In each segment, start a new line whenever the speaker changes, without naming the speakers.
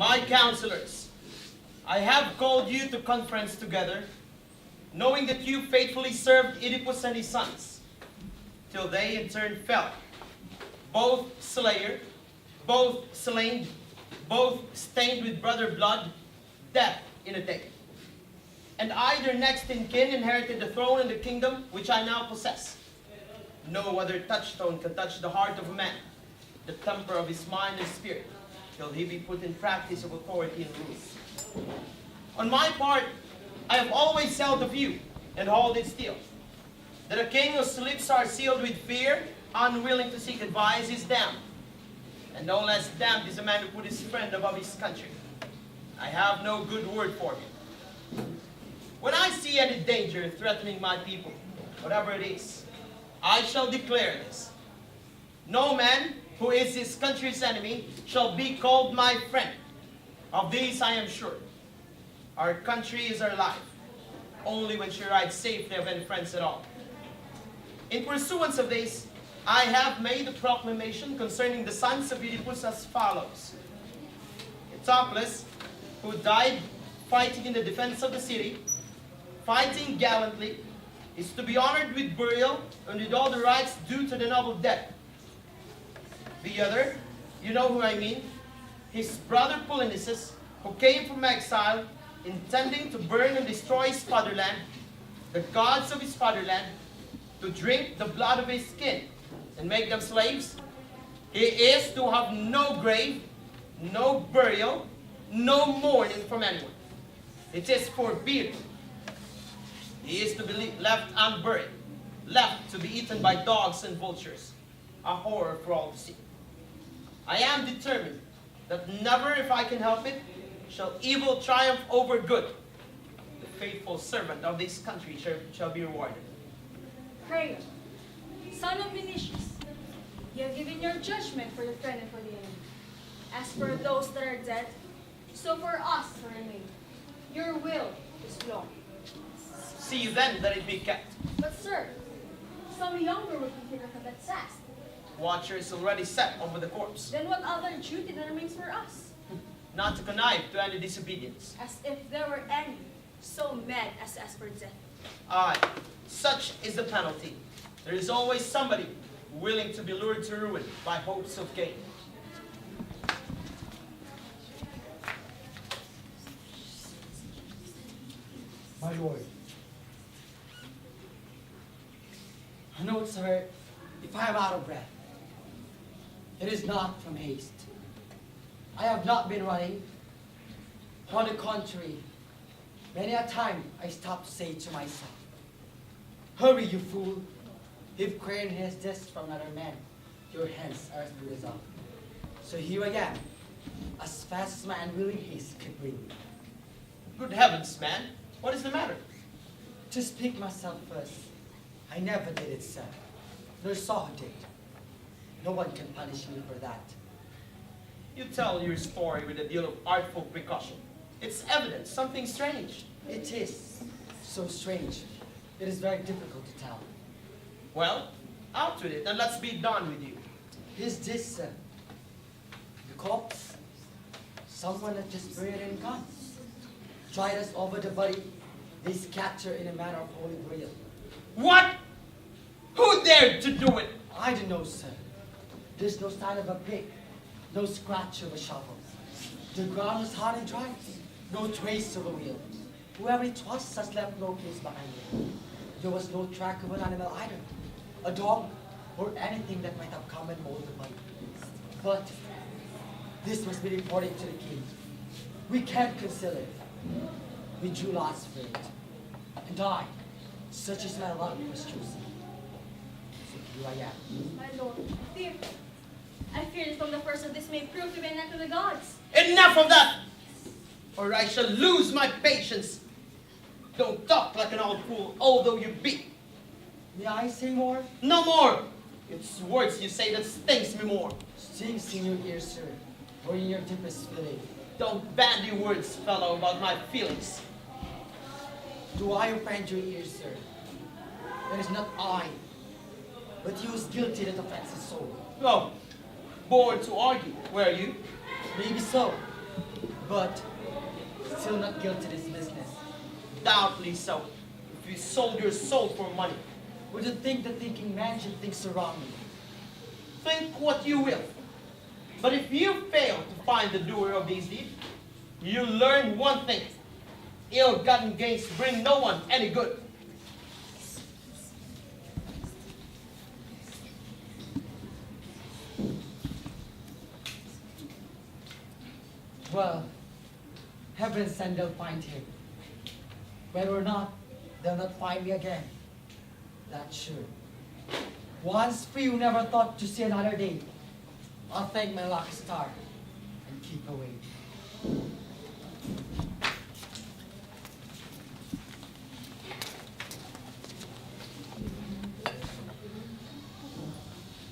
My counselors, I have called you to conference together, knowing that you faithfully served Oedipus and his sons, till they in turn fell, both slayer, both slain, both stained with brother blood, death in a day. And I, their next in kin, inherited the throne and the kingdom which I now possess. No other touchstone can touch the heart of a man, the temper of his mind and spirit, till he be put in practice of authority and rule. On my part, I have always held the view, and hold it still, that a king whose lips are sealed with fear, unwilling to seek advice, is damned. And no less damned is a man who put his friend above his country. I have no good word for him. When I see any danger threatening my people, whatever it is, I shall declare this. No man who is his country's enemy shall be called my friend. Of these I am sure. Our country is our life, only when she rides safely of any friends at all. In pursuance of this, I have made a proclamation concerning the sons of Oedipus as follows. Eteocles, who died fighting in the defense of the city, fighting gallantly, is to be honored with burial and with all the rights due to the noble dead. The other, you know who I mean, his brother Polynices, who came from exile, intending to burn and destroy his fatherland, the gods of his fatherland, to drink the blood of his kin and make them slaves. He is to have no grave, no burial, no mourning from anyone. It is forbidden. He is to be left unburied, left to be eaten by dogs and vultures, a horror for all to see. I am determined that never, if I can help it, shall evil triumph over good. The faithful servant of this country shall be rewarded.
Prayer, son of Vinicius, you have given your judgment for the friend and for the enemy. As for those that are dead, so for us who remain. Your will is law.
See then that it be kept.
But sir, some younger will consider that task.
Watcher is already set over the corpse.
Then what other duty that remains for us?
Not to connive to any disobedience.
As if there were any so mad as to ask for death.
Aye, such is the penalty. There is always somebody willing to be lured to ruin by hopes of gain.
My lord. Note, sir, if I am out of breath, it is not from haste. I have not been running. On the contrary, many a time I stop to say to myself, hurry, you fool. If Crane has this from another man, your hands are as good as up. So here I am, as fast as my unwilling haste could bring me.
Good heavens, man. What is the matter?
To speak myself first, I never did it, sir, nor saw who did. No one can punish me for that.
You tell your story with a deal of artful precaution. It's evident something strange.
It is so strange. It is very difficult to tell.
Well, out with it, and let's be done with you.
Is this, sir, the corpse? Someone that just buried in guns. Tried us over the body, they scatter in a manner of holy grail.
What? Who dared to do it?
I don't know, sir. There's no sign of a pick, no scratch of a shovel. The ground was hard and dry, no trace of a wheel. Whoever it was has left no place behind it. There was no track of an animal either, a dog, or anything that might have come and molded the body. But this must be reported to the king. We can't conceal it. We drew lots for it. And I, such is my luck, was chosen. So here I am.
My lord, I fear that from the first of this may prove to be an act of the gods.
Enough of that! Or I shall lose my patience. Don't talk like an old fool, although you be.
May I say more?
No more! It's words you say that stings me more.
Stings in your ears, sir, or in your deepest feeling.
Don't bandy words, fellow, about my feelings.
Do I offend your ears, sir? It is not I, but you is guilty that offends his soul.
Oh, born to argue, were you?
Maybe so. But still not guilty of this business.
Doubtly so, if you sold your soul for money.
Would you think the thinking man should think so wrongly?
Think what you will. But if you fail to find the doer of these deeds, you learn one thing. Ill-gotten gains bring no one any good.
Well, heaven send they'll find him. Whether or not, they'll not find me again. That's sure. Once free who never thought to see another day, I'll thank my lucky star and keep away.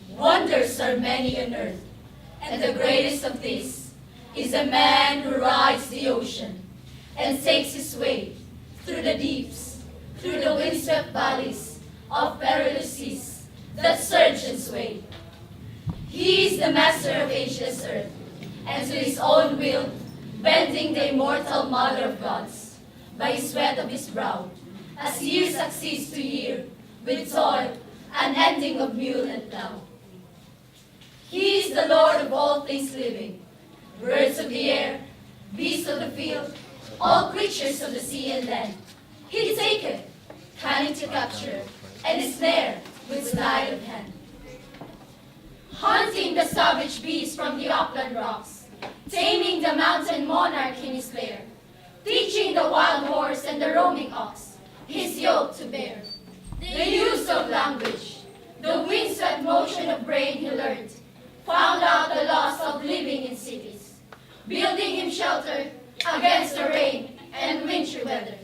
Wonders are many on earth, and the greatest of these is a man who rides the ocean and takes his way through the deeps, through the windswept valleys of perilous seas that surge and sway. He is the master of ageless earth, and to his own will, bending the immortal mother of gods by the sweat of his brow, as year succeeds to year, with toil, unending of mule and plow. He is the Lord of all things living, birds of the air, beasts of the field, all creatures of the sea and land. He taketh, cunning to capture, and is there with sleight of hand. Hunting the savage beast from the upland rocks, taming the mountain monarch in his lair, teaching the wild horse and the roaming ox his yoke to bear. The use of language, the windswept motion of brain he learned, found out the loss of living in cities, building him shelter against the rain and wintry weather.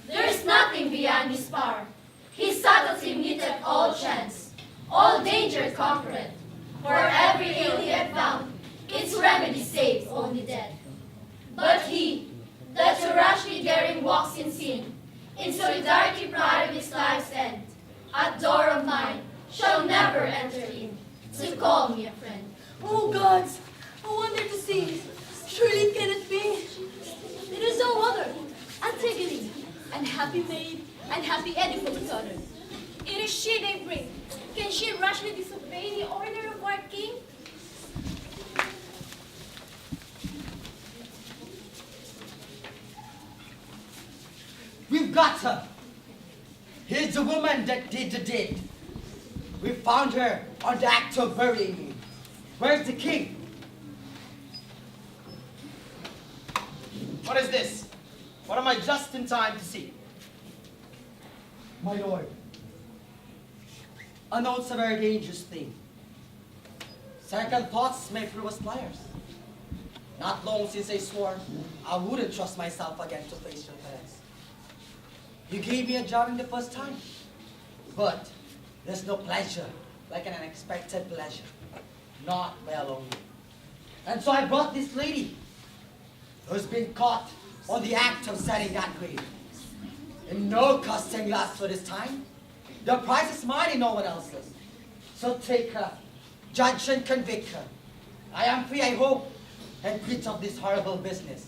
There is nothing beyond his power. His subtlety meeteth all chance, all danger conquereth. For every ill he had found, its remedy saved only death. But he that so rashly daring walks in sin, in solidarity pride of his life's end, at door of mine shall never enter in, to call me a friend.
Oh gods, I wonder to see. Surely it cannot be. It is no other. Antigone, unhappy maid, unhappy Oedipus' daughter.
It is she they bring. Can she rashly disobey the order of our king?
We've got her! Here's the woman that did the deed. We found her on the act of burying me. Where's the king?
What is this? What am I just in time to see?
My lord, a note's a very dangerous thing. Second thoughts may prove us liars. Not long since I swore I wouldn't trust myself again to face your threats. You gave me a job in the first time, but there's no pleasure like an unexpected pleasure, not by a long way. And so I brought this lady who's been caught on the act of setting that grave. And no costing lasts for this time. The price is mine and no one else's. So take her, judge and convict her. I am free, I hope, and quit of this horrible business.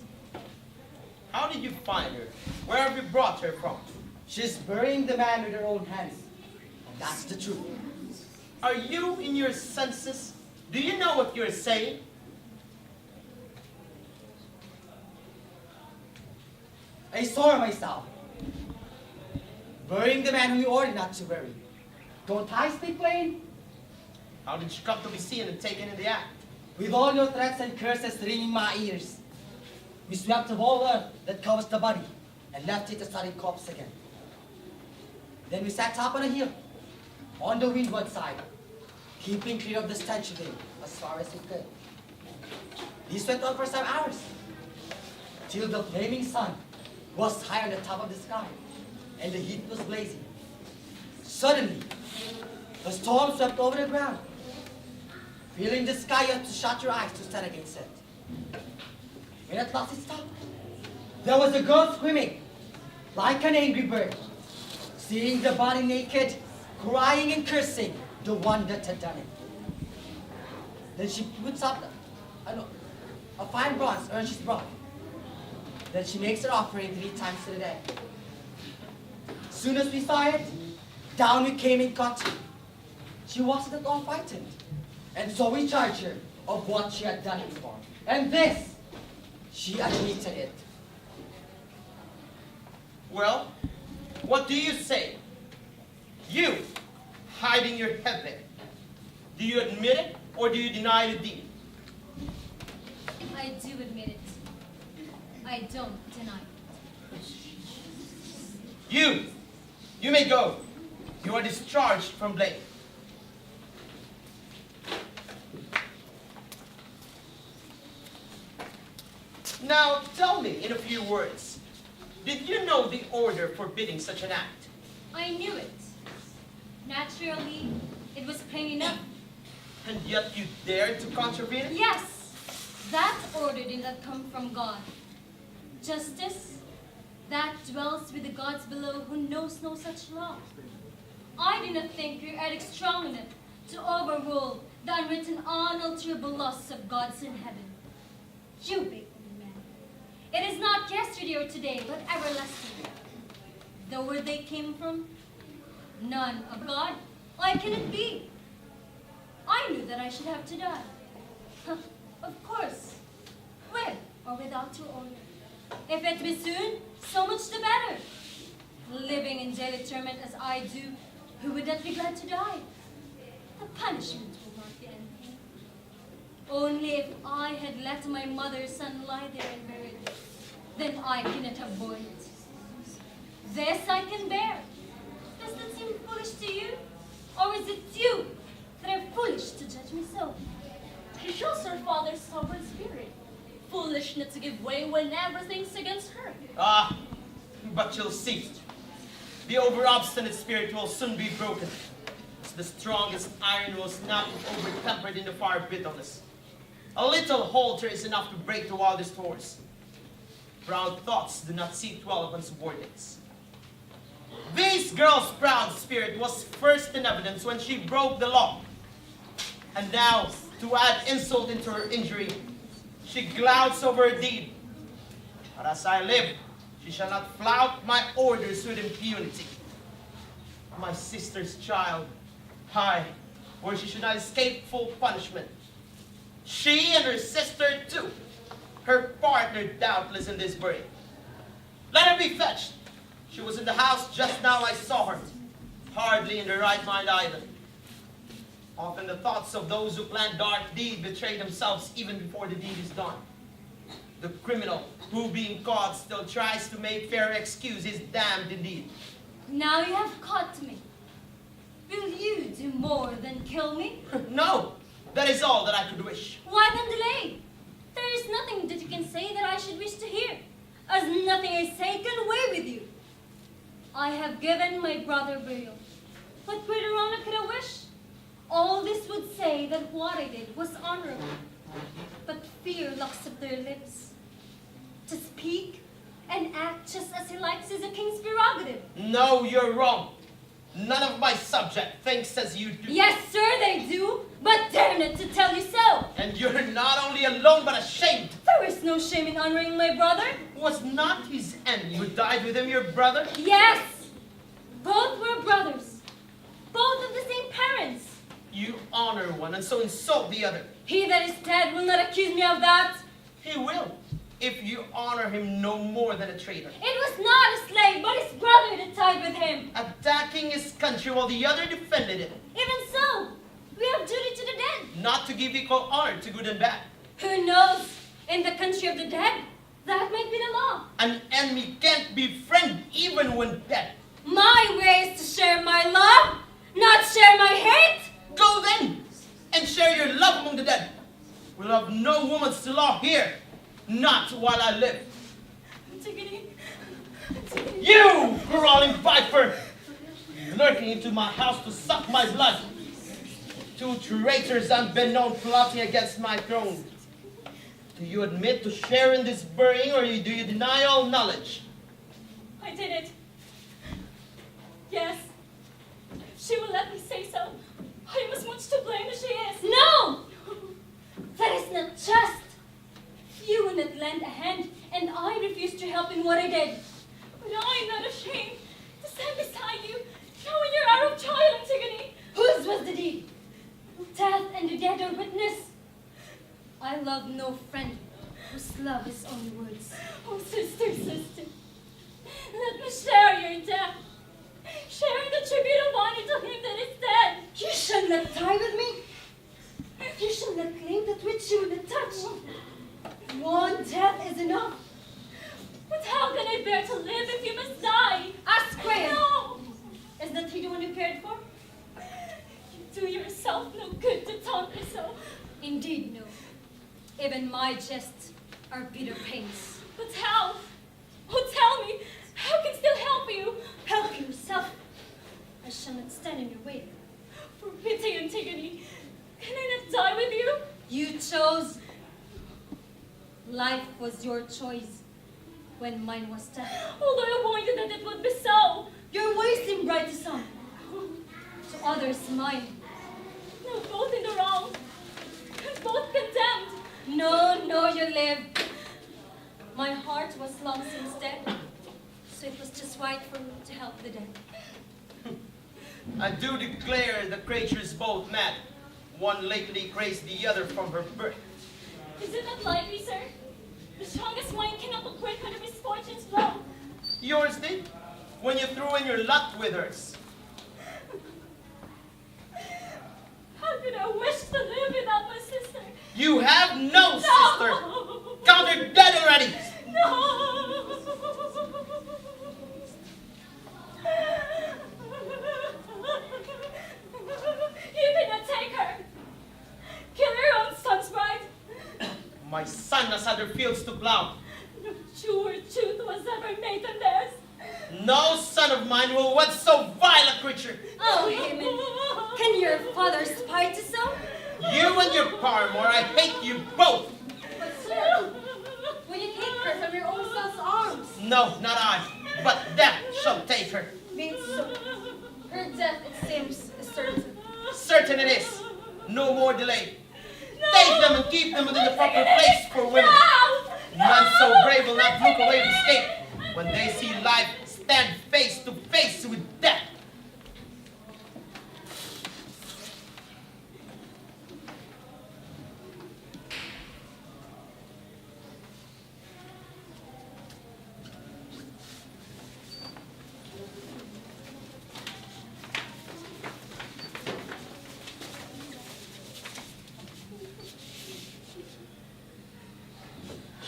How did you find her? Where have you brought her from?
She's burying the man with her own hands. And that's the truth.
Are you in your senses? Do you know what you're saying?
I saw her myself. Burying the man who you ordered not to bury. Don't I speak plain?
How did she come to be seen and taken in the act?
With all your threats and curses ringing my ears, we swept of all earth that covers the body and left it a sodden corpse again. Then we sat up on a hill, on the windward side, keeping clear of the stench of it as far as we could. This went on for some hours, till the flaming sun was high on the top of the sky, and the heat was blazing. Suddenly, a storm swept over the ground, filling the sky up to shut your eyes to stand against it. When at last it stopped, there was a girl screaming, like an angry bird, seeing the body naked, crying and cursing the one that had done it. Then she puts up a fine bronze urn she's brought, Then she makes her offering 3 times to the day. Soon as we saw it, down we came in caught. She wasn't at all frightened. And so we charged her of what she had done before. And this, she admitted it.
Well, what do you say? You, hiding your head there. Do you admit it, or do you deny the deed?
I do admit it. I don't deny it.
You may go. You are discharged from blame. Now, tell me in a few words, did you know the order forbidding such an act?
I knew it. Naturally, it was plain enough.
And yet you dared to contravene it?
Yes, that order did not come from God. Justice, that dwells with the gods below who knows no such law. I do not think your edict strong enough to overrule the unwritten, unalterable laws of gods in heaven. You big man. It is not yesterday or today, but everlasting. Though where they came from, none of God, why can it be? I knew that I should have to die. Of course, with or without your order. If it be soon, so much the better. Living in daily torment as I do, who would not be glad to die? The punishment will not be anything. Only if I had let my mother's son lie there and buried, then I cannot have borne it. This I can bear. Does that seem foolish to you? Or is it you that are foolish to judge me so?
She shows her father's stubborn spirit. Foolish not to give way when everything's against her.
Ah, but you'll see. The over-obstinate spirit will soon be broken. The strongest iron will not be over-tempered in the fire of bitterness. A little halter is enough to break the wildest horse. Proud thoughts do not sit well upon subordinates. This girl's proud spirit was first in evidence when she broke the law. And now, to add insult into her injury, she glouts over her deed. But as I live, she shall not flout my orders with impunity. My sister's child, where she should not escape full punishment. She and her sister too, her partner doubtless in this bury. Let her be fetched. She was in the house just now I saw her, hardly in her right mind either. Often the thoughts of those who plan dark deed betray themselves even before the deed is done. The criminal, who being caught still tries to make fair excuse, is damned indeed.
Now you have caught me. Will you do more than kill me?
No, that is all that I could wish.
Why then delay? There is nothing that you can say that I should wish to hear, as nothing I say can weigh with you. I have given my brother burial. What greater honor could I wish? All this would say that what I did was honorable, but fear locks up their lips. To speak and act just as he likes is a king's prerogative.
No, you're wrong. None of my subject thinks as you do.
Yes, sir, they do, but dare not to tell you so.
And you're not only alone, but ashamed.
There is no shame in honoring my brother.
Was not his enemy who died with him your brother?
Yes, both were brothers, both of the same parents.
You honor one and so insult the other.
He that is dead will not accuse me of that.
He will, if you honor him no more than a traitor.
It was not a slave, but his brother that died with him.
Attacking his country while the other defended it.
Even so, we have duty to the dead.
Not to give equal honor to good and bad.
Who knows? In the country of the dead, that might be the law.
An enemy can't be friend even when dead.
My way is to share my love, not share my hate.
Go then, and share your love among the dead. We'll have no woman's law here, not while I live.
Antigone.
You, crawling viper, lurking into my house to suck my blood. 2 traitors unbeknown plotting against my throne. Do you admit to share in this burying, or do you deny all knowledge?
I did it. Yes. She will let me say so. I am as much to blame as she is.
No! That is not just. You will not lend a hand, and I refuse to
dead.
But I'm not ashamed to stand beside you, showing your arrow child, Antigone.
Whose was the deed? Death and the dead are witness. I love no friend whose love is only words.
Oh, sister, sister, let me share your death, sharing the tribute of honor to him that is dead.
You shall not die with me. You shall not claim that which you will not touch. One death is enough.
But how can I bear to live if you must die?
Ask Graham.
No!
Is not he the one you cared for?
You do yourself no good to taunt me so.
Indeed, no. Even my jests are bitter pains.
But how? Oh, tell me, how can still help you?
Help yourself. I shall not stand in your way.
For pity, Antigone, can I not die with you?
You chose. Life was your choice when mine was death.
Although I warned you that it would be so.
Your ways seem bright to some, to others mine.
No, both in the wrong, and both condemned.
No, no, you live. My heart was long since dead, so it was just right for me to help the dead.
I do declare the creatures both mad. One lately grazed the other from her birth.
Is it not likely, sir? The strongest mind cannot acquit when the misfortunes blow.
Yours did, when you threw in your lot with hers.
How could I wish to live without my sister?
You have no sister.
No!
Count her dead already.
No! You cannot take her. Kill your own son's bride.
My son has other fields to plow.
No truer truth was ever made than theirs.
No son of mine will wed so vile a creature.
Oh, Haman, can your father spite you so?
You and your paramour, I hate you both.
But sir, will you take her from your own son's arms?
No, not I, but death shall take her.
Be it so. Her death, it seems, is certain.
Certain it is. No more delay. Take them and keep them within the proper place for women. None so brave will not look away and escape when they see life stand face to face with death.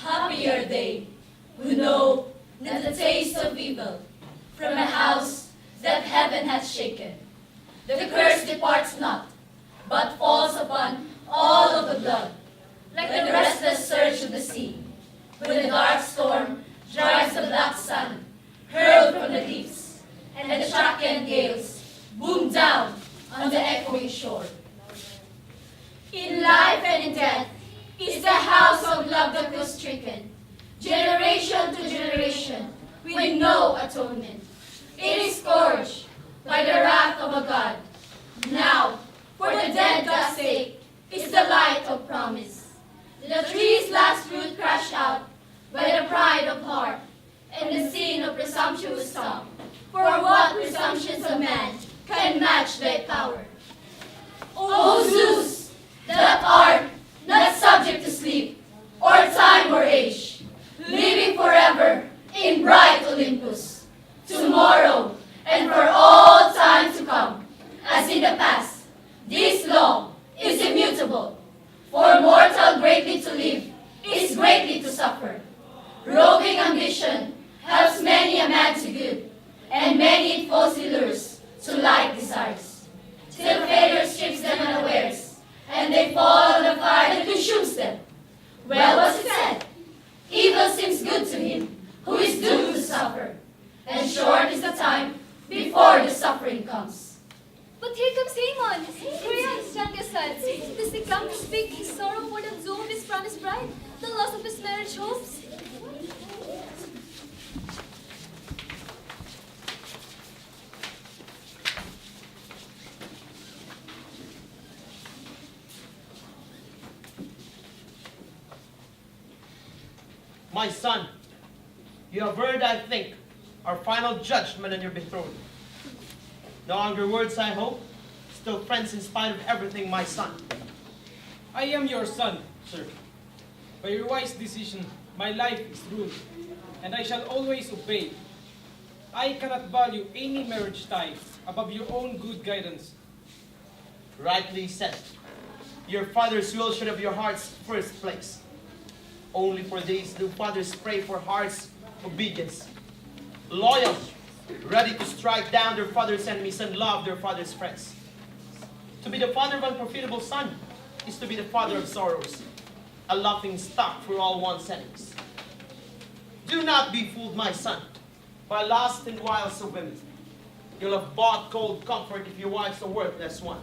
Happy are they who know that the taste of evil from a house that heaven hath shaken. The curse departs not, but falls upon all of the blood, like the restless surge of the sea, when the dark storm drives the black sun, hurled from the deeps, and the Thracian gales boom down on the echoing shore. In life and in death is the house of love that was stricken, generation to generation, with no atonement. It is scourged by the wrath of a God. Now, for the dead God's sake, is the light of promise. The tree's last fruit crushed out by the pride of heart and the sin of presumptuous tongue. For what presumptions of man can match thy power? O Zeus, that art not subject to sleep, or time or age, living forever in bright Olympus, tomorrow and for all time to come, as in the past, this law is immutable. For mortal greatly to live is greatly to suffer. Roving ambition helps many a man to good, and many it falsely lures to like desires, till failure strips them unawares, and they fall on the fire that consumes them. Well was it said, evil seems good to him who is doomed to suffer, and short is the time before the suffering comes.
But here comes Haman, Priam's youngest son. Does he come to speak his sorrow for the doom of his promised bride, the loss of his marriage hopes?
My son, You have heard, I think, our final judgment on your betrothed. No longer words, I hope. Still friends in spite of everything, my son.
I am your son, sir. By your wise decision, my life is ruled, and I shall always obey. I cannot value any marriage tie above your own good guidance.
Rightly said. Your father's will should have your heart's first place. Only for these do fathers pray for heart's obedience. Loyal, ready to strike down their father's enemies and love their father's friends. To be the father of unprofitable son is to be the father of sorrows, a laughing stock for all one's enemies. Do not be fooled, my son, by lust and wiles of women. You'll have bought cold comfort if your wife's a worthless one.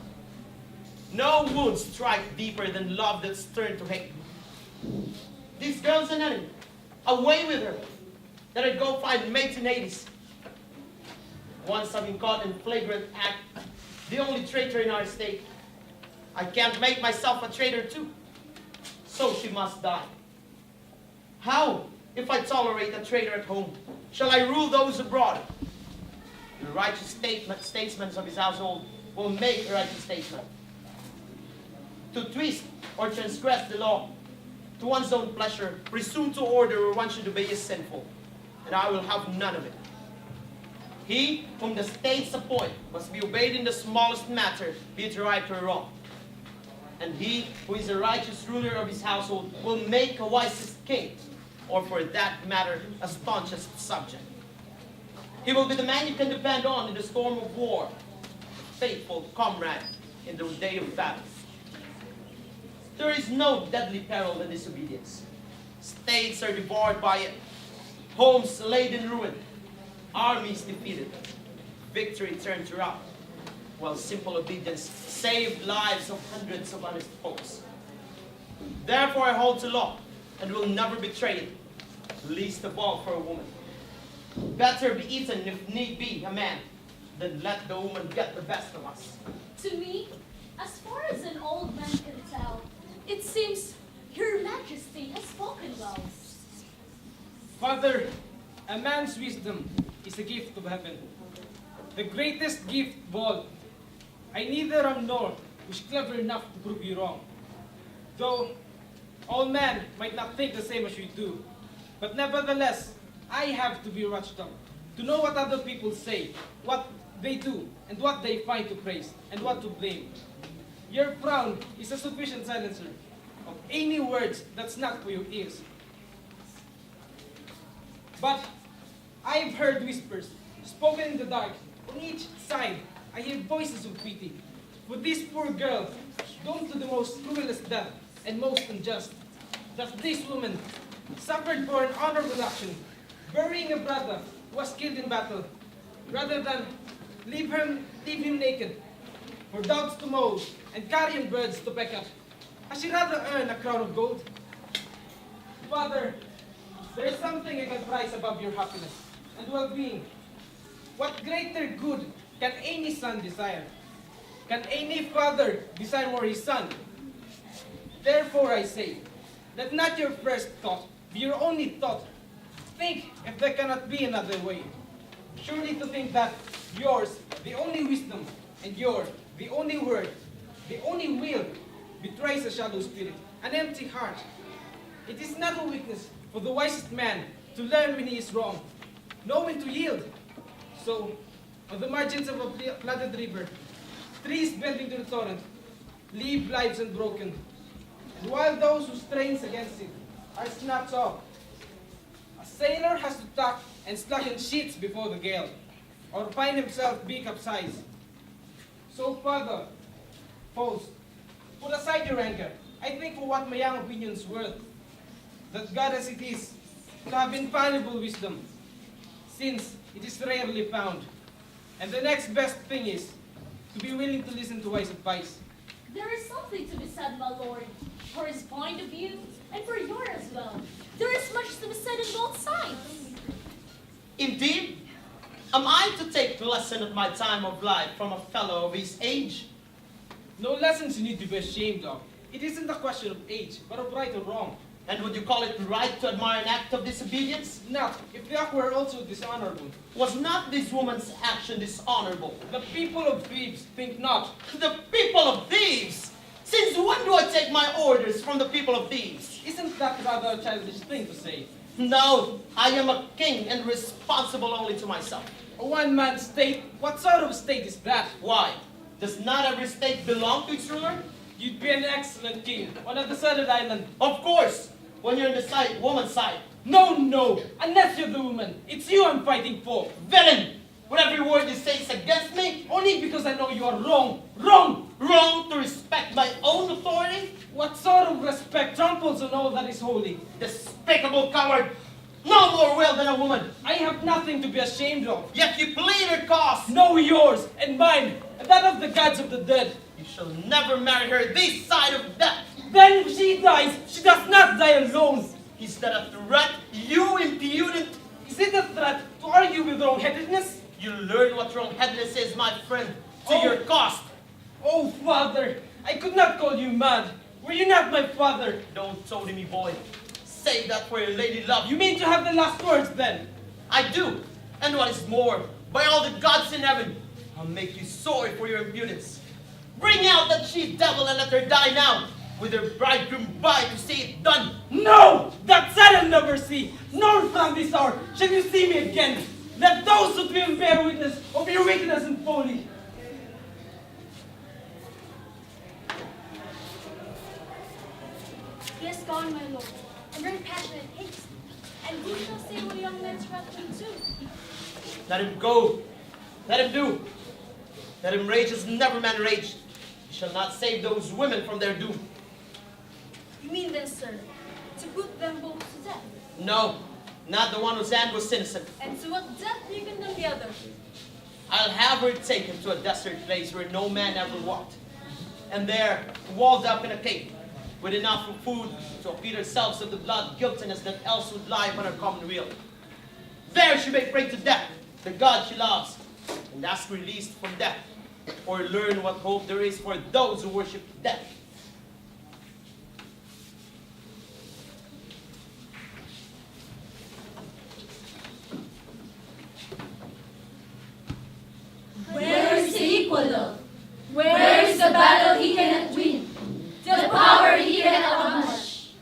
No wounds strike deeper than love that's turned to hate. This girl's an enemy. Away with her. Let her go find mates in Hades. Once I've been caught in flagrant act, the only traitor in our state, I can't make myself a traitor too. So she must die. How, if I tolerate a traitor at home, shall I rule those abroad? The righteous statesmen of his household will make a righteous statesman. To twist or transgress the law, to one's own pleasure, presume to order where one should obey is sinful, and I will have none of it. He whom the states appoint must be obeyed in the smallest matter, be it right or wrong. And he who is a righteous ruler of his household will make a wisest king, or for that matter, a staunchest subject. He will be the man you can depend on in the storm of war, faithful comrade in the day of battle. There is no deadly peril than disobedience. States are devoured by it, homes laid in ruin, armies defeated, victory turned to rout, while simple obedience saved lives of hundreds of honest folks. Therefore I hold to law, and will never betray it, least of all for a woman. Better be eaten, if need be, a man, than let the woman get the best of us.
To me, as far as an old man can tell, it seems Your Majesty has spoken well.
Father, a man's wisdom is a gift of heaven. The greatest gift of all. I neither am nor was clever enough to prove you wrong. Though all men might not think the same as you do. But nevertheless, I have to be watchdog, to know what other people say, what they do, and what they find to praise, and what to blame. Your frown is a sufficient silencer of any words that's not for your ears. But I've heard whispers, spoken in the dark. On each side, I hear voices of pity. For this poor girl, doomed to the most cruelest death and most unjust, that this woman suffered for an honorable action, burying a brother who was killed in battle, rather than leave him naked, for dogs to mow and carrion birds to peck at. Has she rather earn a crown of gold? Father, there is something I can prize above your happiness and well-being. What greater good can any son desire? Can any father desire for his son? Therefore I say, let not your first thought be your only thought. Think if there cannot be another way. Surely to think that yours, the only wisdom, and yours, the only word, the only will, betrays a shallow spirit, an empty heart. It is not a weakness for the wisest man to learn when he is wrong, know when to yield. So, on the margins of a flooded river, trees bending to the torrent, leave lives unbroken, and while those who strains against it are snapped off, a sailor has to tack and slacken sheets before the gale, or find himself be capsized. So, Father, foes, put aside your anger. I think for what my young opinion's worth, that God as it is, to have infallible wisdom, since it is rarely found. And the next best thing is to be willing to listen to wise advice.
There is something to be said, my lord, for his point of view, and for yours as well. There is much to be said on both sides.
Indeed, am I to take the lesson of my time of life from a fellow of his age?
No lessons you need to be ashamed of. It isn't a question of age, but of right or wrong.
And would you call it right to admire an act of disobedience?
Not if the act were also dishonorable.
Was not this woman's action dishonorable?
The people of Thebes think not.
The people of Thebes! Since when do I take my orders from the people of Thebes?
Isn't that rather a childish thing to say?
No, I am a king and responsible only to myself.
A one-man state? What sort of state is that?
Why? Does not every state belong to its ruler?
You'd be an excellent king on a deserted island.
Of course, when you're on the side, woman's side.
No, no, unless you're the woman. It's you I'm fighting for.
Villain! Would every word you say is against me?
Only because I know you are wrong. Wrong!
Wrong to respect my own authority?
What sort of respect tramples on all that is holy?
Despicable coward! No more will than a woman!
I have nothing to be ashamed of.
Yet you plead her cause!
No, yours and mine, and that of the gods of the dead.
You shall never marry her this side of death!
Then if she dies, she does not die alone.
Is that a threat, you impudent?
Is it a threat to argue with wrong-headedness?
You learn what wrong-headedness is, my friend, to
Oh.
your cost.
Oh, father, I could not call you mad. Were you not my father?
Don't toady me, boy. Save that for your lady love.
You mean to have the last words then?
I do. And what is more, by all the gods in heaven, I'll make you sorry for your impudence. Bring out that she-devil and let her die now, with her bridegroom by to see it done.
No! That I'll never see, nor from this hour shall you see me again. Let those who will bear witness of your weakness and folly.
He has gone, my lord, in very passionate haste. And who shall say what young men's wrapped him to?
Let him go. Let him do. Let him rage as never man raged. He shall not save those women from their doom.
You mean then, sir, to put them both to death?
No, not the one whose hand was innocent.
And to what death do you condemn the other?
I'll have her taken to a desert place where no man ever walked. And there, walled up in a cave, with enough food to appease herself of the blood guiltiness that else would lie upon her common wheel. There she may pray to death, the God she loves, and ask release from death, or learn what hope there is for those who worship death.
Where is the equal love? Where is the battle he cannot win? The power he cannot unleash?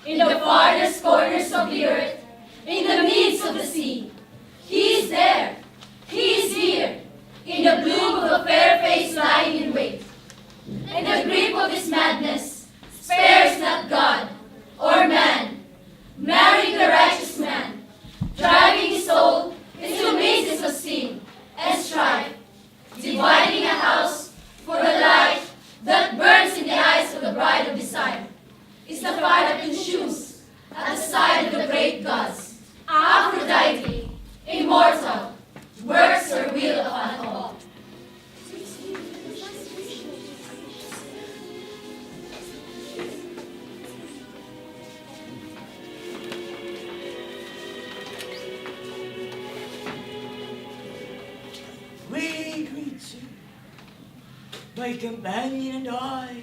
In the farthest corners of the earth, in the midst of the sea. He is there. He is here. In the bloom of a fair face lying in wait. And the grip of his madness spares not God or man. Marrying the righteous man, driving his soul into mazes of sin and strife, dividing a house for the light that burns in the eyes of the bride of desire, is the fire that consumes at the side of the great gods. Aphrodite, immortal, works her will upon all.
We greet you, my companion and I,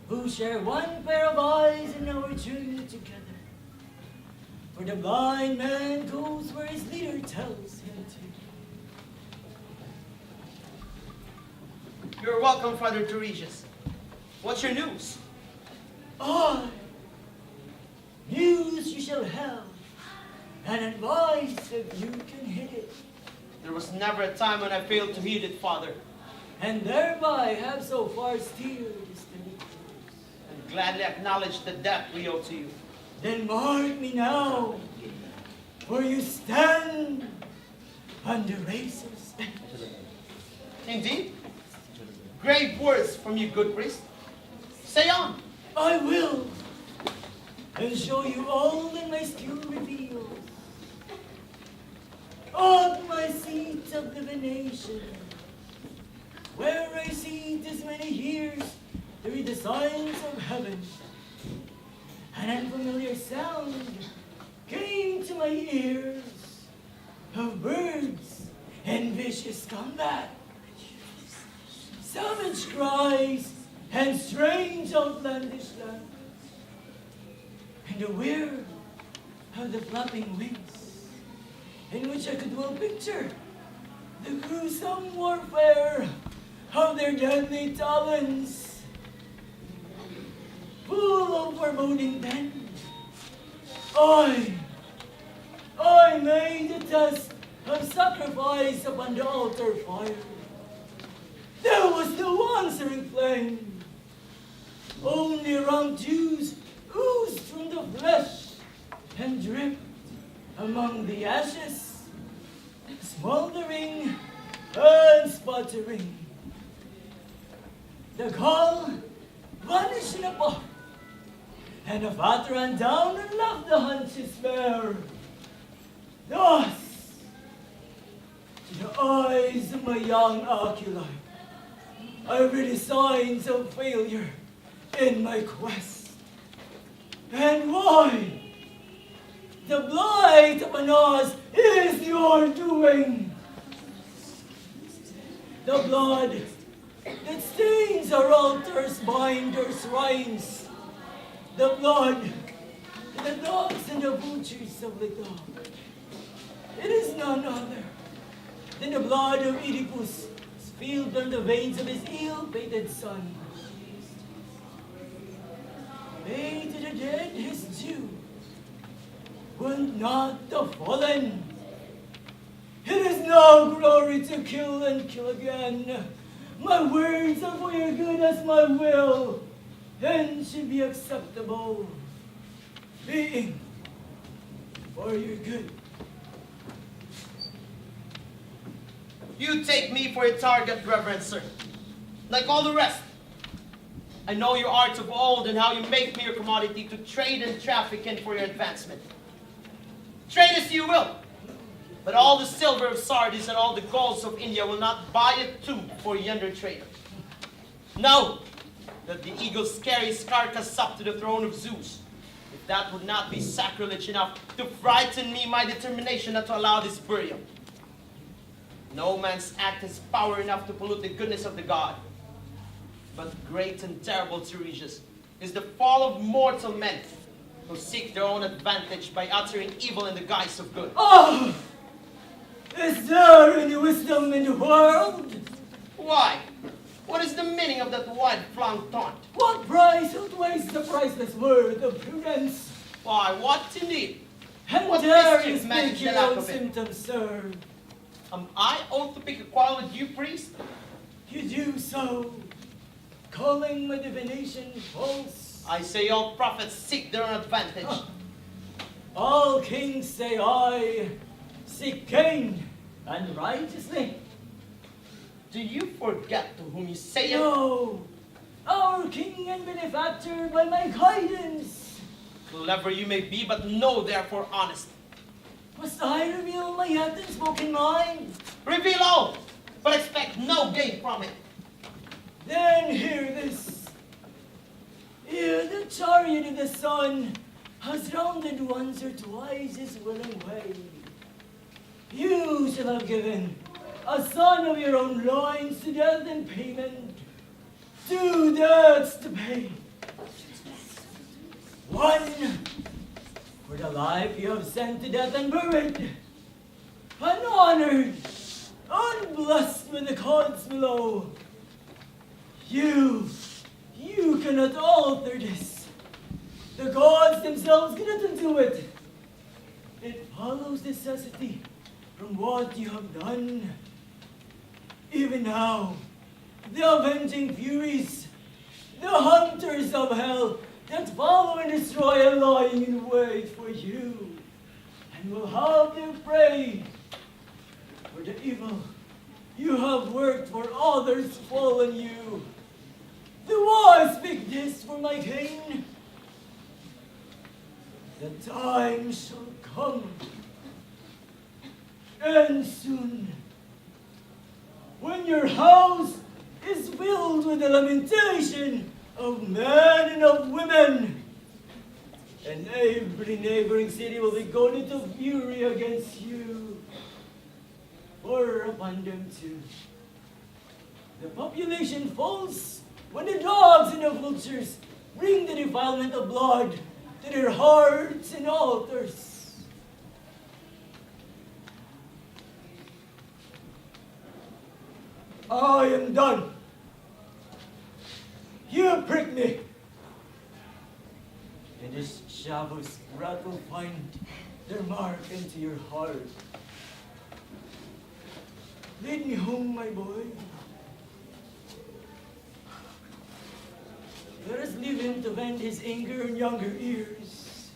who share one pair of eyes in our journey together. For the blind man goes where his leader tells him to.
You're welcome, Father Tiresias. What's your news?
I, news you shall have, and advice if you can hit it,
There was never a time when I failed to heed it, Father.
and thereby have so far steered this delicate course.
And gladly acknowledge the debt we owe to you.
Then mark me now, for you stand under razor's edge.
Indeed. Grave words from you, good priest. Say on.
I will, and show you all that my skill reveals. On my seat of divination, where I sit as many years to read the signs of heaven, an unfamiliar sound came to my ears of birds and vicious combat, savage cries and strange outlandish language.
and aware of the flapping wings, in which I could well picture the gruesome warfare of their deadly talons. Full of foreboding then, I made a test of sacrifice upon the altar fire. There was no answering flame. Only rank juice oozed from the flesh and dripped among the ashes, smoldering and sputtering. The gall vanished in a puff, and the fat ran down and left the hunches bare. Thus, to the eyes of my young oculi, I read the signs of failure in my quest. And why? The blight upon us is your doing. The blood that stains our altars, bind our shrines. The blood that the dogs and the vultures have licked off. It is none other than the blood of Oedipus spilled on the veins of his ill-fated son. Pay to the dead his due, wound not the fallen. It is no glory to kill and kill again. My words are for your good as my will, and should be acceptable, being for your good.
You take me for a target, reverend sir, like all the rest. I know your arts of old and how you make me your commodity to trade and traffic in for your advancement. Trade as you will, but all the silver of Sardis and all the golds of India will not buy a tomb for yonder trader. Know that the eagles carry his carcass up to the throne of Zeus. If that would not be sacrilege enough to frighten me, my determination not to allow this burial. No man's act has power enough to pollute the goodness of the god. But great and terrible, Tiresias, is the fall of mortal men who seek their own advantage by uttering evil in the guise of good.
Oh! Is there any wisdom in the world?
Why? What is the meaning of that wide-flung taunt?
What price outweighs the priceless word of prudence?
Why, what indeed?
And
What
dare you
mischief managed
speak
the
your
lack
own
of it?
symptoms, sir?
Am I ought to pick a quarrel with you, priest?
You do so, calling my divination false.
I say all prophets seek their own advantage.
All kings say I seek gain and righteously.
Do you forget to whom you say it?
No, our king and benefactor by my guidance.
Clever you may be, but no therefore honest.
Must I reveal my yet unspoken mind?
Reveal all, but expect no gain from it.
Then hear this. Ere the chariot of the sun has rounded once or twice his willing way, you shall have given a son of your own loins to death in payment. 2 debts to pay. One for the life you have sent to death and buried, unhonored, unblessed with the gods below. You cannot alter this. The gods themselves cannot undo it. It follows necessity from what you have done. Even now, the avenging furies, the hunters of hell that follow and destroy are lying in wait for you, and will have their prey. For the evil you have worked for others fall on you. Do I speak this for my gain? The time shall come, and soon, when your house is filled with the lamentation of men and of women, and every neighboring city will be gone into fury against you. For upon them too, the population falls when the dogs and the vultures bring the defilement of blood to their hearts and altars. I am done. You prick me. And this shavos rat will find their mark into your heart. Lead me home, my boy. Let us leave him to vent his anger in younger ears.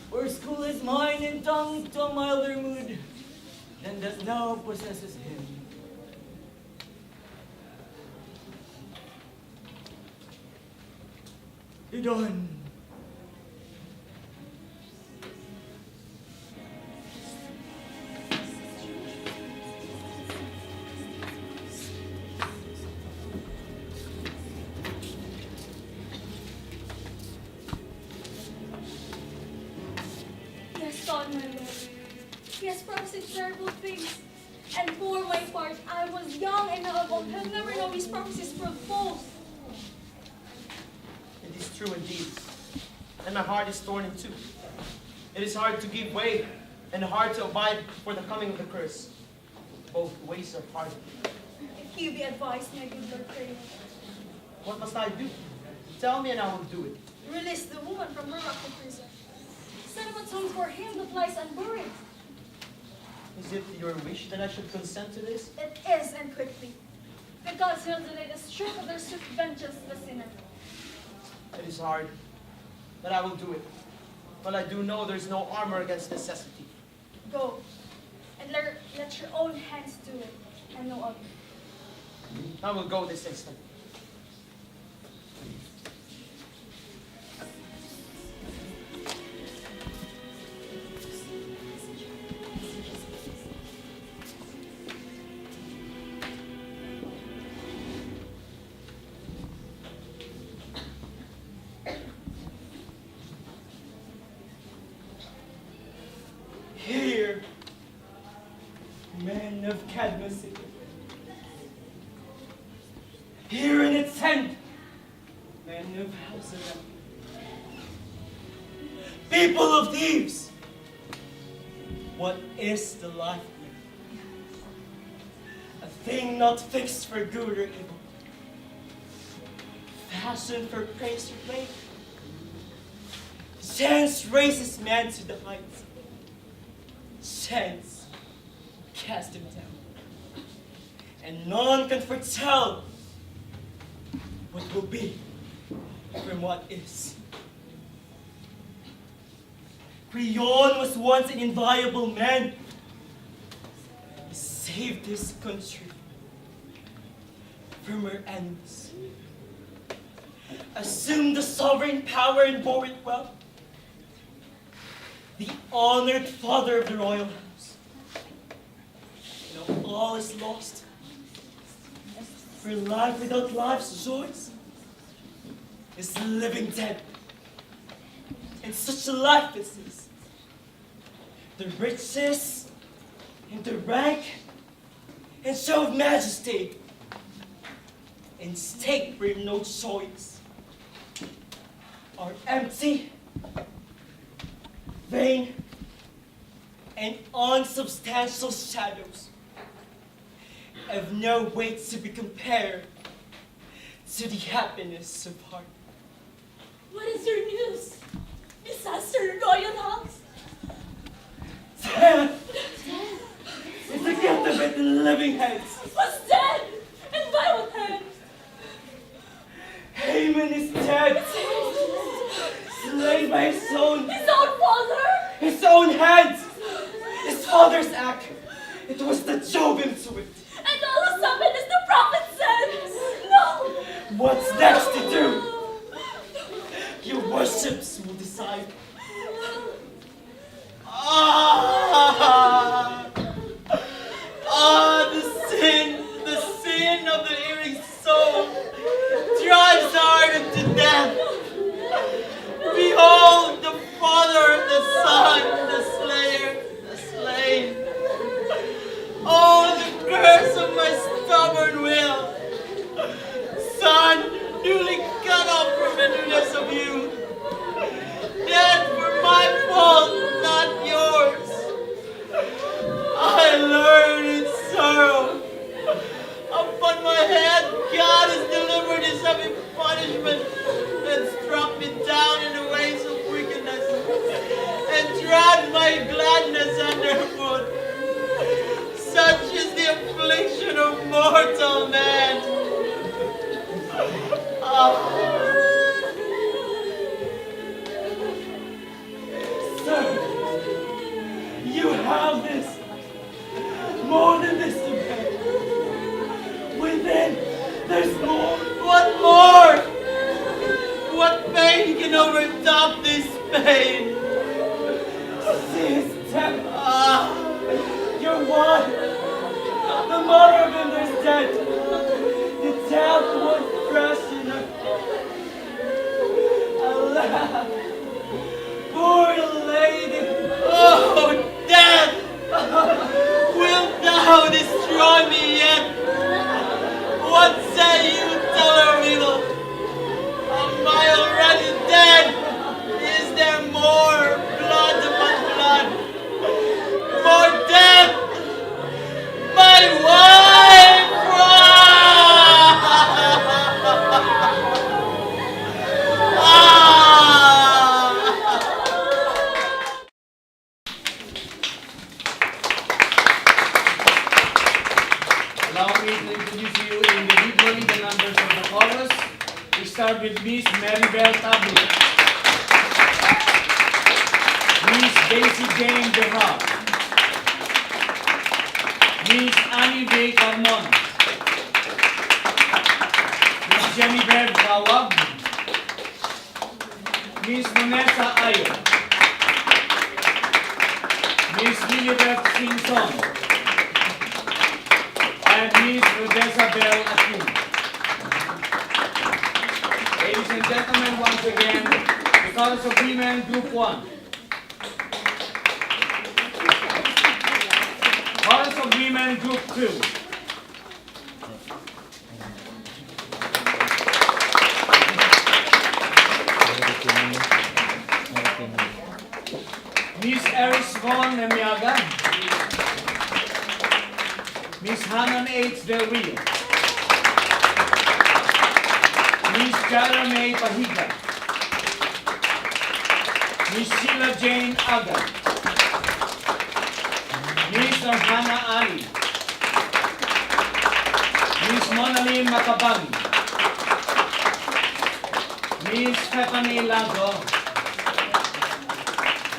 For school is mine and tongue to a milder mood than that now possesses him. Idon.
Yes, God, my Lord. He has prophesied terrible things. And for my part, I was young and old, have never known these prophecies prove false.
It is true indeed. And my heart is torn in two. It is hard to give way and hard to abide for the coming of the curse. Both ways are hard.
If you be advised, my good Lord Craig,
What must I do? Tell me and I will do it.
release the woman from her rocky prison. Set up a tomb for him that lies unburied.
Is it your wish that I should consent to this?
It is, and quickly. The gods will delay the stroke of their swift vengeance to the sinner.
It is hard, but I will do it. But I do know there is no armor against necessity.
Go, and let your own hands do it, and no other.
I will go this instant.
Here, men of Cadmus, here in its tent, men of Halcyon, people of Thebes, what is the life here? A thing not fixed for good or evil, fashioned for praise or blame. Chance raises man to the heights. Chance cast him down. And none can foretell what will be from what is. Creon was once an inviolable man. He saved his country from her enemies, assumed the sovereign power and bore it well. The honored father of the royal house. Now all is lost. For life without life's joys is living dead. And such a life as this, the riches and the rank and show of majesty and state where no choice are empty, vain, and unsubstantial shadows of no weight to be compared to the happiness of heart.
What is your news? Disaster in royal house?
Death! It's the gift of it in living heads.
Was dead! And by what hand?
Haman is dead! Slain by his own
Father!
His own hands! His father's act! It was the Jobim to it!
And all who suffered as the prophet said! No!
What's next to do? Your worships will decide. The sin of the erring soul drives hard into death. Behold the father of the son, the slayer, the slain. Oh, the curse of my stubborn will. Son, newly cut off from the newness of youth.
pain.
Sister, your one, the mother of him is dead. The death was fresh in her. Alas, poor lady.
Oh, death! Wilt thou destroy me yet? What say you, teller riddle? Am I already dead? Is there more blood upon blood? More death? My wife!
Allow me to introduce you individually the members of the chorus. We start with Miss Maribel Tablo, Miss Daisy Jane Behar, Miss Annie B. Carmona, Miss Genevieve Kawab, Miss Monesa Ayo, Miss Lilibeth Simpson, and Miss Rodessa Bell Akin. Ladies and gentlemen, once again, the Chorus of Women, Group 1. Chorus of Women, Group 2. Miss Eris Ron Nemiaga, Miss Hanan H. Del Rio, Miss Cara May Pahiga, Miss Sheila Jane Aga, Miss Arhana Ali, Miss Monalyn Makabangi, Miss Stephanie Lago,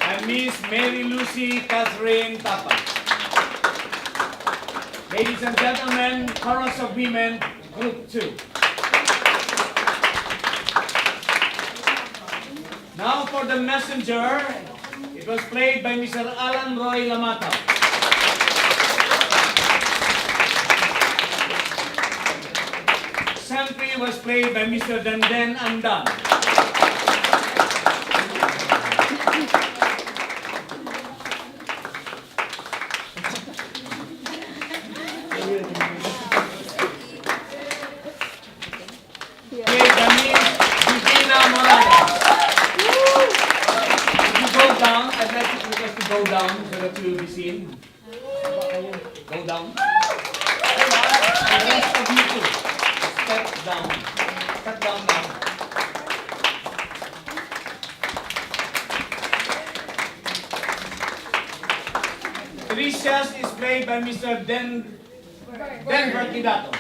and Miss Mary Lucy Catherine Tapa. Ladies and gentlemen, Chorus of Women, Group 2. Now for the messenger, it was played by Mr. Alan Roy Lamata. Sentry was played by Mr. Denden Andan. Played by Miss Divina Morales. If you go down, I'd like you guys to go down so that you will be seen. Go down. The rest of you too. Step down. Step down now. Tricias is played by Mr. Denver Kidato.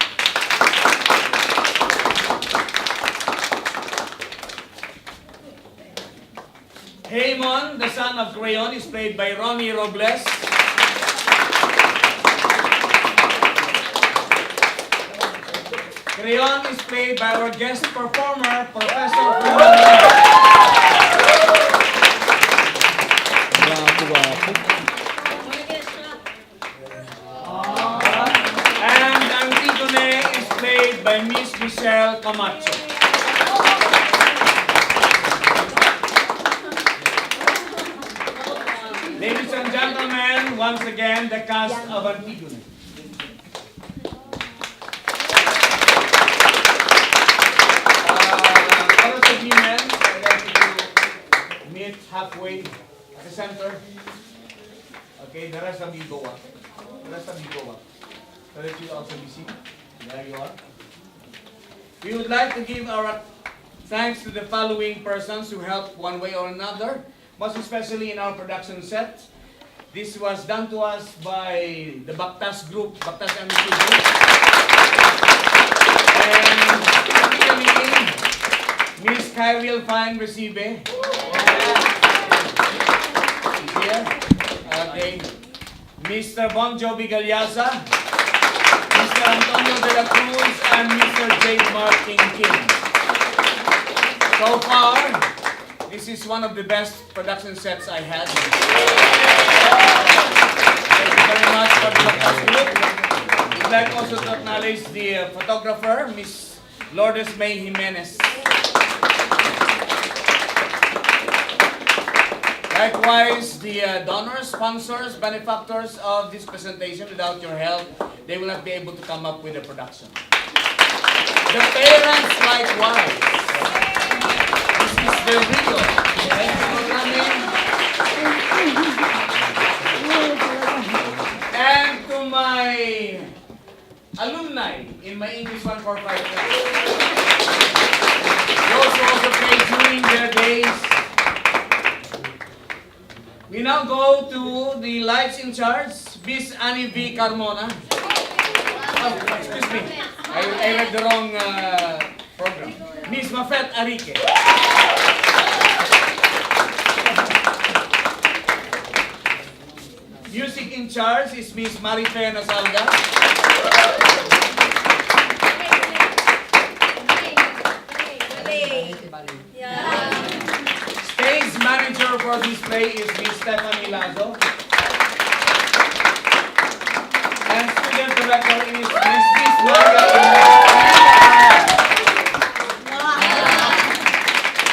Haymon, the son of Crayon, is played by Ronnie Robles. Crayon is played by our guest performer, Professor and Antigone is played by Miss Michelle Camacho. Ladies and gentlemen, once again, the cast of Antigone. Chorus of Women, I'd like you to meet halfway at the center. Okay, the rest of you go up. The rest of you go up. So that you also be seen. There you are. We would like to give our thanks to the following persons who helped one way or another, most especially in our production set. This was done to us by the Bactas Group, Bactas MC Group. And particularly, Miss Kyriel Fine Recibe. Here. Okay. Mr. Bon Jovi Galyaza, Mr. Antonio de la Cruz, and Mr. Jade Martin King. So far, This is one of the best production sets I had. Thank you very much for the Lactas Group. We'd like also to acknowledge the photographer, Miss Lourdes May Jimenez. Likewise, the donors, sponsors, benefactors of this presentation. Without your help, they will not be able to come up with a production. The parents, likewise. This is the real. Thank you for coming. And to my alumni in my English 145 class. Those who also played during their days. We now go to the lights in charge, Miss Annie V. Carmona. Oh, excuse me. I read the wrong program. Miss Mafet Arique. Music in charge is Miss Marife Nasalga. Stage manager for this play is Miss Stephanie Lazo. And student director is Miss Maria.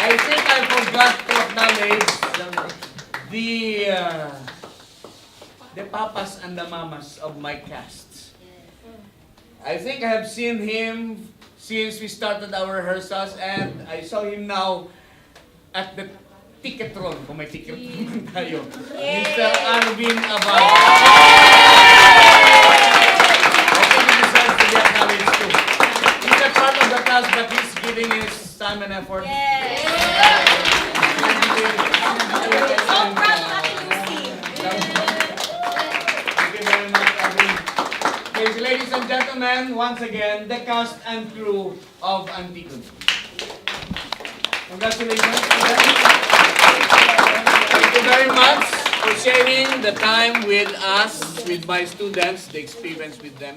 I think I forgot to acknowledge the papas and the mamas of my cast. I think I have seen him since we started our rehearsals, and I saw him now at the ticketron, kung may ticketron tayo. Mr. Alvin Abad. I think he deserves to be acknowledged too. He's a part of the cast, but he's giving his time and effort.
So proud of Ate Lucy.
Thank you very much, Alvin. Okay, so ladies and gentlemen, once again, the cast and crew of Antigone. Congratulations to them. Thank you very much for sharing the time with us, with my students, the experience with them.